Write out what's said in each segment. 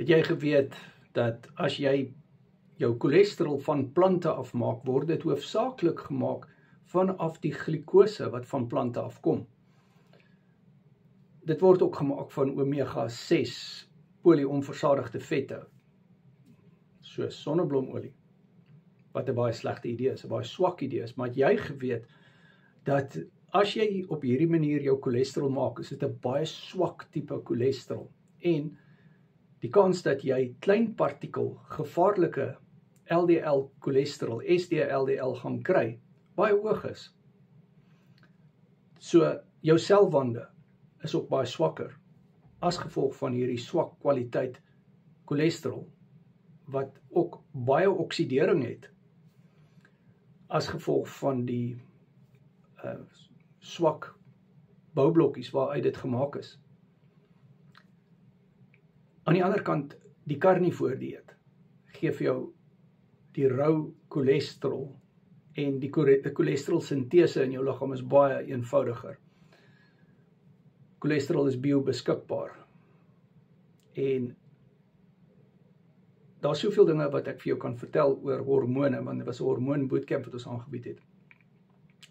Het jy geweet dat as jy jou cholesterol van plante afmaak, word dit hoofsaaklik gemaak vanaf die glikose wat van plante afkom. Dit word ook gemaak van omega-6 polieonversadigde vette, soos sonnebloemolie, wat 'n baie slegte idee is, 'n baie swak idee is, maar het jy geweet dat as jy op hierdie manier jou cholesterol maak, is dit 'n baie swak tipe cholesterol, en die kans dat jy klein partikel, gevaarlike LDL cholesterol, SD-LDL gaan kry, baie hoog is. So, jou selwande is ook baie swakker, as gevolg van hierdie swak kwaliteit cholesterol, wat ook baie oksidering het, as gevolg van die swak boublokkies waaruit dit gemaak is. Aan die ander kant, die carnivore dieet gee vir jou die rou cholesterol, en die cholesterol sintese in jou liggaam is baie eenvoudiger. Cholesterol is biobeskikbaar, en daar is soveel dinge wat ek vir jou kan vertel oor hormone, want dit was 'n hormoon bootcamp wat ons aangebied het.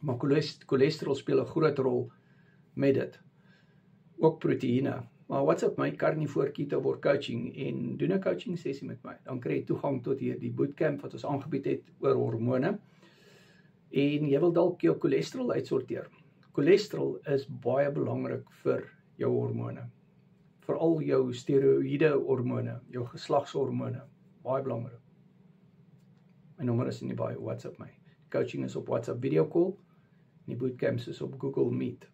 Maar cholesterol speel 'n groot rol met dit. Ook proteïene. Maar WhatsApp my Carnivore Keto word coaching en doen 'n coaching sessie met my. Dan kry jy toegang tot hierdie bootcamp wat ons aangebied het oor hormone. En jy wil dalk jou cholesterol uitsorteer. Cholesterol is baie belangrik vir jou hormone. Veral jou steroïde hormone, jou geslagshormone. Baie belangrik. My nommer is in die bio, WhatsApp my. Coaching is op WhatsApp video call. En die bootcamps is op Google Meet.